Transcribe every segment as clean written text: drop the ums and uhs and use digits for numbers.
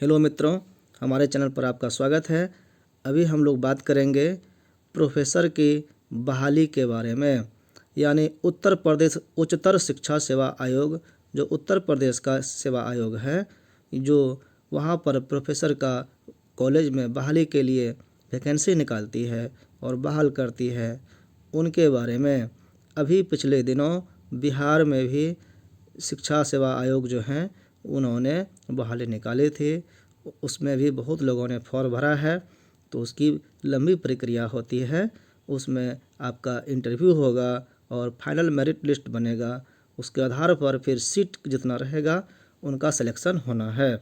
Hello मित्रों, हमारे channel पर आपका स्वागत है। अभी हम लोग बात करेंगे प्रोफेसर की बहाली के बारे में, यानी उत्तर प्रदेश उच्चतर शिक्षा सेवा आयोग, जो उत्तर प्रदेश का सेवा आयोग है, जो वहाँ पर प्रोफेसर का कॉलेज में बहाली के लिए वैकेंसी निकालती है और बहाल करती है, उनके बारे में अभी पिछले दिनों बिहार में भी शिक्षा सेवा आयोग जो हैं उन्होंने बहाली निकाली थी। उसमें भी बहुत लोगों ने फॉर्म भरा है, तो उसकी लंबी प्रक्रिया होती है। उसमें आपका इंटरव्यू होगा और फाइनल मेरिट लिस्ट बनेगा। उसके आधार पर फिर सीट जितना रहेगा उनका सिलेक्शन होना है।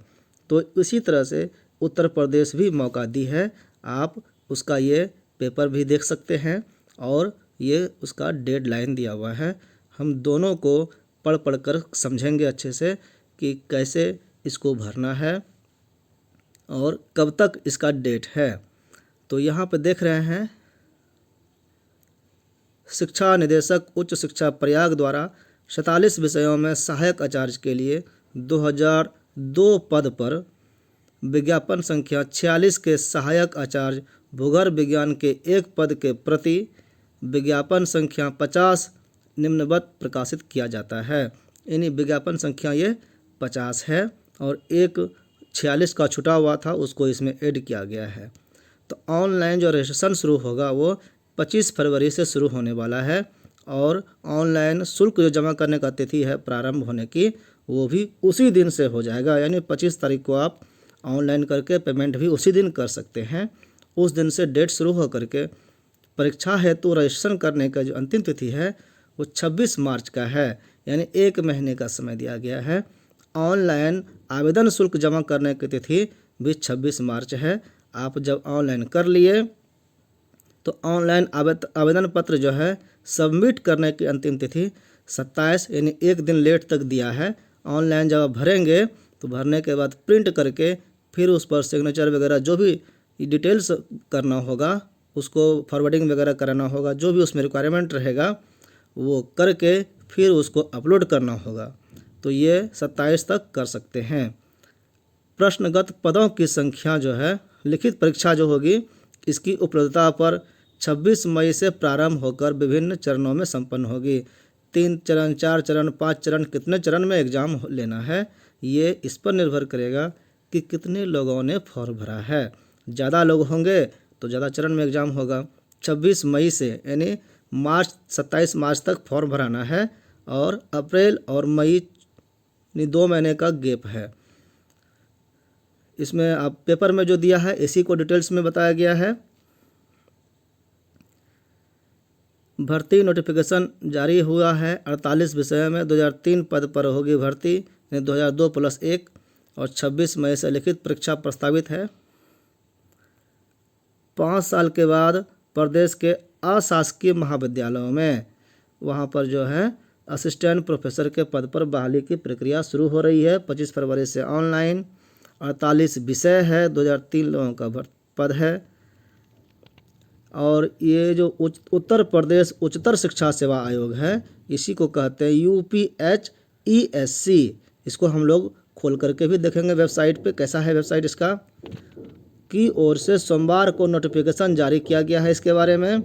तो इसी तरह से उत्तर प्रदेश भी मौका दी है। आप उसका ये पेपर भी देख सकते हैं और ये उसका डेडलाइन दिया हुआ है। हम दोनों को पढ़ कर समझेंगे अच्छे से कि कैसे इसको भरना है और कब तक इसका डेट है। तो यहाँ पे देख रहे हैं, शिक्षा निदेशक उच्च शिक्षा प्रयाग द्वारा 47 विषयों में सहायक आचार्य के लिए 2002 पद पर विज्ञापन संख्या 46 के सहायक आचार्य भूगर्भ विज्ञान के एक पद के प्रति विज्ञापन संख्या 50 निम्नवत प्रकाशित किया जाता है। यानी विज्ञापन संख्या ये 50 है और एक 46 का छुटा हुआ था, उसको इसमें ऐड किया गया है। तो ऑनलाइन जो रजिस्ट्रेशन शुरू होगा वो 25 फरवरी से शुरू होने वाला है और ऑनलाइन शुल्क जो जमा करने का तिथि है प्रारंभ होने की, वो भी उसी दिन से हो जाएगा। यानी 25 तारीख को आप ऑनलाइन करके पेमेंट भी उसी दिन कर सकते हैं। उस दिन से डेट शुरू हो करके परीक्षा हेतु रजिस्ट्रेशन करने का जो अंतिम तिथि है वो 26 मार्च का है, यानी एक महीने का समय दिया गया है। ऑनलाइन आवेदन शुल्क जमा करने की तिथि भी 26 मार्च है। आप जब ऑनलाइन कर लिए तो ऑनलाइन आवेदन पत्र जो है सबमिट करने की अंतिम तिथि 27, यानी एक दिन लेट तक दिया है। ऑनलाइन जब आप भरेंगे तो भरने के बाद प्रिंट करके फिर उस पर सिग्नेचर वगैरह जो भी डिटेल्स करना होगा, उसको फॉरवर्डिंग वगैरह कराना होगा, जो भी उसमें रिक्वायरमेंट रहेगा वो करके फिर उसको अपलोड करना होगा। तो ये 27 तक कर सकते हैं। प्रश्नगत पदों की संख्या जो है, लिखित परीक्षा जो होगी, इसकी उपलब्धता पर 26 मई से प्रारंभ होकर विभिन्न चरणों में संपन्न होगी। 3 चरण, 4 चरण, 5 चरण, कितने चरण में एग्ज़ाम लेना है ये इस पर निर्भर करेगा कि कितने लोगों ने फॉर्म भरा है। ज़्यादा लोग होंगे तो ज़्यादा चरण में एग्ज़ाम होगा। 26 मई से यानी 27 मार्च तक फॉर्म भराना है और अप्रैल और मई 2 महीने का गैप है। इसमें आप पेपर में जो दिया है इसी को डिटेल्स में बताया गया है। भर्ती नोटिफिकेशन जारी हुआ है 48 विषयों में 2003 पद पर होगी भर्ती, 2002 + 1 और 26 मई से लिखित परीक्षा प्रस्तावित है। 5 साल के बाद प्रदेश के अशासकीय महाविद्यालयों में वहाँ पर जो है असिस्टेंट प्रोफेसर के पद पर बहाली की प्रक्रिया शुरू हो रही है। 25 फरवरी से ऑनलाइन, 48 विषय है, 2003 लोगों का पद है। और ये जो उत्तर प्रदेश उच्चतर शिक्षा सेवा आयोग है, इसी को कहते हैं UPHESC। इसको हम लोग खोल करके भी देखेंगे वेबसाइट पे, कैसा है वेबसाइट इसका। की ओर से सोमवार को नोटिफिकेशन जारी किया गया है इसके बारे में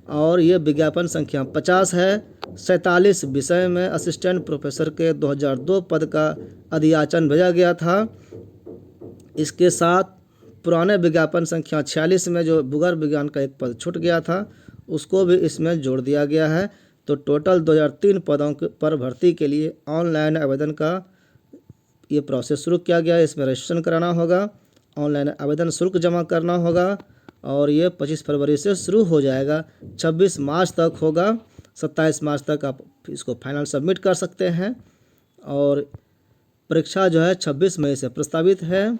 और ये विज्ञापन संख्या 50 है। 47 विषय में असिस्टेंट प्रोफेसर के 2002 पद का अधियाचन भेजा गया था। इसके साथ पुराने विज्ञापन संख्या 46 में जो भूगर्भ विज्ञान का एक पद छूट गया था उसको भी इसमें जोड़ दिया गया है। तो टोटल 2003 पदों पर भर्ती के लिए ऑनलाइन आवेदन का ये प्रोसेस शुरू किया गया है। इसमें रजिस्ट्रेशन कराना होगा, ऑनलाइन आवेदन शुल्क जमा करना होगा और ये 25 फरवरी से शुरू हो जाएगा, 26 मार्च तक होगा। 27 मार्च तक आप इसको फाइनल सबमिट कर सकते हैं और परीक्षा जो है 26 मई से प्रस्तावित है।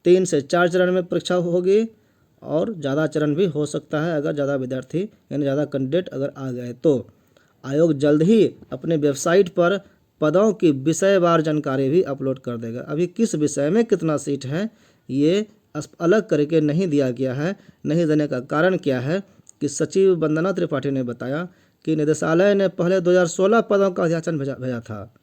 3 से 4 चरण में परीक्षा होगी और ज़्यादा चरण भी हो सकता है अगर ज़्यादा विद्यार्थी यानी ज़्यादा कैंडिडेट अगर आ गए तो। आयोग जल्द ही अपने वेबसाइट पर पदों की विषयवार जानकारी भी अपलोड कर देगा। अभी किस विषय में कितना सीट है ये अलग करके नहीं दिया गया है। नहीं देने का कारण क्या है कि सचिव वंदना त्रिपाठी ने बताया कि निदेशालय ने पहले 2016 पदों का अध्याचन भेजा था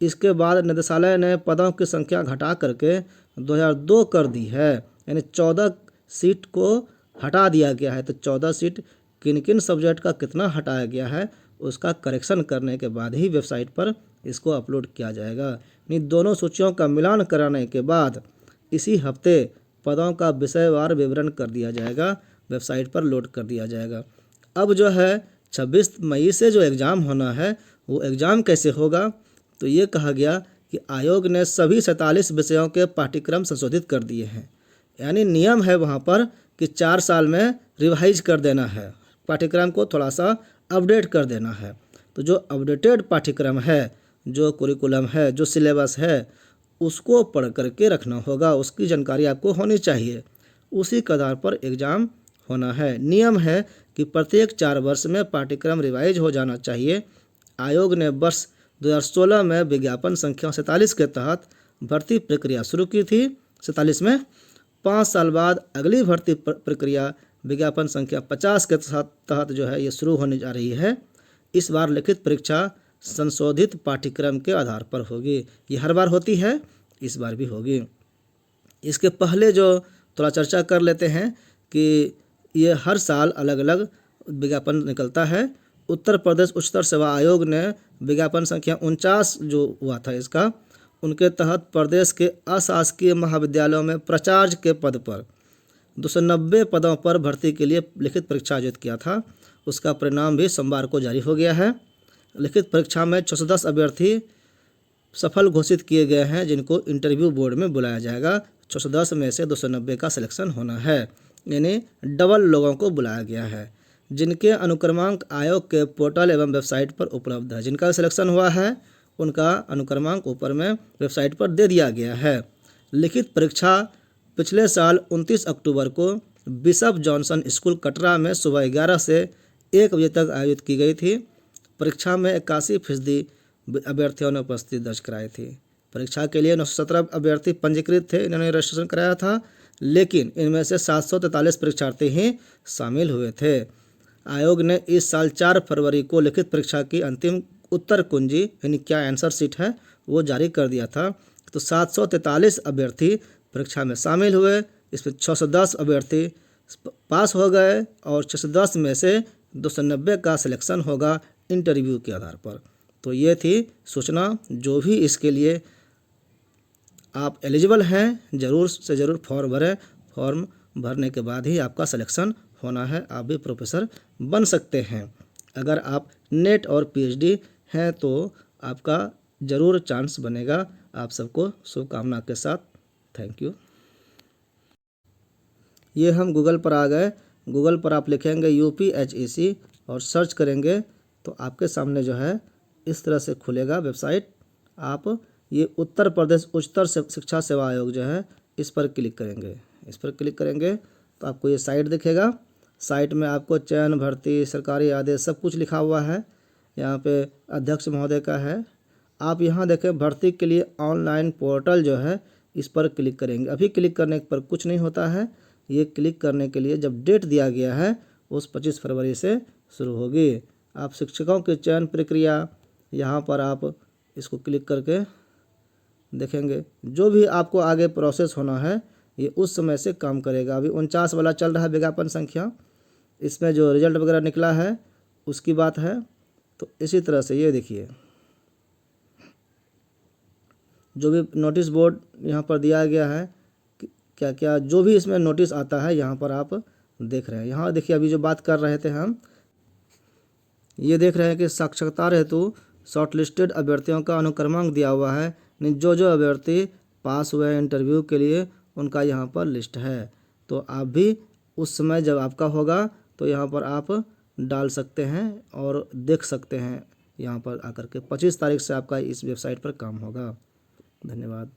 इसके बाद निदेशालय ने पदों की संख्या घटा करके 2002 कर दी है, यानी 14 सीट को हटा दिया गया है। तो 14 सीट किन किन सब्जेक्ट का कितना हटाया गया है उसका करेक्शन करने के बाद ही वेबसाइट पर इसको अपलोड किया जाएगा। यानी दोनों सूचियों का मिलान कराने के बाद इसी हफ्ते पदों का विषयवार विवरण कर दिया जाएगा, वेबसाइट पर लोड कर दिया जाएगा। अब जो है 26 मई से जो एग्ज़ाम होना है वो एग्ज़ाम कैसे होगा, तो ये कहा गया कि आयोग ने सभी 47 विषयों के पाठ्यक्रम संशोधित कर दिए हैं। यानी नियम है वहाँ पर कि 4 साल में रिवाइज कर देना है, पाठ्यक्रम को थोड़ा सा अपडेट कर देना है। तो जो अपडेटेड पाठ्यक्रम है, जो कुरिकुलम है, जो सिलेबस है, उसको पढ़ करके रखना होगा, उसकी जानकारी आपको होनी चाहिए। उसी के आधार पर एग्ज़ाम होना है। नियम है कि प्रत्येक 4 वर्ष में पाठ्यक्रम रिवाइज हो जाना चाहिए। आयोग ने वर्ष 2016 में विज्ञापन संख्या 47 के तहत भर्ती प्रक्रिया शुरू की थी। 47 में 5 साल बाद अगली भर्ती प्रक्रिया विज्ञापन संख्या 50 के तहत जो है ये शुरू होने जा रही है। इस बार लिखित परीक्षा संशोधित पाठ्यक्रम के आधार पर होगी। ये हर बार होती है, इस बार भी होगी। इसके पहले जो थोड़ा चर्चा कर लेते हैं कि ये हर साल अलग अलग विज्ञापन निकलता है। उत्तर प्रदेश उच्चतर सेवा आयोग ने विज्ञापन संख्या 49 जो हुआ था इसका, उनके तहत प्रदेश के अशासकीय महाविद्यालयों में प्राचार्य के पद पर 290 पदों पर भर्ती के लिए लिखित परीक्षा आयोजित किया था। उसका परिणाम भी सोमवार को जारी हो गया है। लिखित परीक्षा में 610 अभ्यर्थी सफल घोषित किए गए हैं, जिनको इंटरव्यू बोर्ड में बुलाया जाएगा। 610 में से 290 का सिलेक्शन होना है, यानी डबल लोगों को बुलाया गया है, जिनके अनुक्रमांक आयोग के पोर्टल एवं वेबसाइट पर उपलब्ध है। जिनका सिलेक्शन हुआ है उनका अनुक्रमांक ऊपर में वेबसाइट पर दे दिया गया है। लिखित परीक्षा पिछले साल 29 अक्टूबर को बिशप जॉनसन स्कूल कटरा में सुबह 11 से 1 बजे तक आयोजित की गई थी। परीक्षा में 81% अभ्यर्थियों ने उपस्थिति दर्ज कराई थी। परीक्षा के लिए 917 अभ्यर्थी पंजीकृत थे, इन्होंने रजिस्ट्रेशन कराया था, लेकिन इनमें से 743 परीक्षार्थी ही शामिल हुए थे। आयोग ने इस साल 4 फरवरी को लिखित परीक्षा की अंतिम उत्तर कुंजी यानी क्या आंसर शीट है वो जारी कर दिया था। तो 743 अभ्यर्थी परीक्षा में शामिल हुए। इसमें 610 अभ्यर्थी पास हो गए और 610 में से 290 का सिलेक्शन होगा इंटरव्यू के आधार पर। तो ये थी सूचना। जो भी इसके लिए आप एलिजिबल हैं ज़रूर से ज़रूर फॉर्म भरें। फॉर्म भरने के बाद ही आपका सिलेक्शन होना है, आप भी प्रोफेसर बन सकते हैं। अगर आप नेट और पीएचडी हैं तो आपका ज़रूर चांस बनेगा। आप सबको शुभकामना के साथ थैंक यू। ये हम गूगल पर आ गए। गूगल पर आप लिखेंगे UPHEC और सर्च करेंगे तो आपके सामने जो है इस तरह से खुलेगा वेबसाइट। आप ये उत्तर प्रदेश उच्चतर शिक्षा सेवा आयोग जो है इस पर क्लिक करेंगे। इस पर क्लिक करेंगे तो आपको ये साइट दिखेगा। साइट में आपको चयन, भर्ती, सरकारी आदेश सब कुछ लिखा हुआ है। यहाँ पे अध्यक्ष महोदय का है। आप यहाँ देखें भर्ती के लिए ऑनलाइन पोर्टल जो है इस पर क्लिक करेंगे। अभी क्लिक करने पर कुछ नहीं होता है। ये क्लिक करने के लिए जब डेट दिया गया है उस 25 फरवरी से शुरू होगी। आप शिक्षकों की चयन प्रक्रिया यहाँ पर आप इसको क्लिक करके देखेंगे। जो भी आपको आगे प्रोसेस होना है ये उस समय से काम करेगा। अभी 49 वाला चल रहा है विज्ञापन संख्या, इसमें जो रिजल्ट वगैरह निकला है उसकी बात है। तो इसी तरह से ये देखिए जो भी नोटिस बोर्ड यहाँ पर दिया गया है क्या क्या जो भी इसमें नोटिस आता है यहाँ पर आप देख रहे हैं। यहाँ देखिए अभी जो बात कर रहे थे हम ये देख रहे हैं कि साक्षात्कार हेतु शॉर्टलिस्टेड अभ्यर्थियों का अनुक्रमांक दिया हुआ है। जो जो अभ्यर्थी पास हुए इंटरव्यू के लिए उनका यहाँ पर लिस्ट है। तो आप भी उस समय जब आपका होगा तो यहाँ पर आप डाल सकते हैं और देख सकते हैं यहाँ पर आकर के। 25 तारीख से आपका इस वेबसाइट पर काम होगा। धन्यवाद।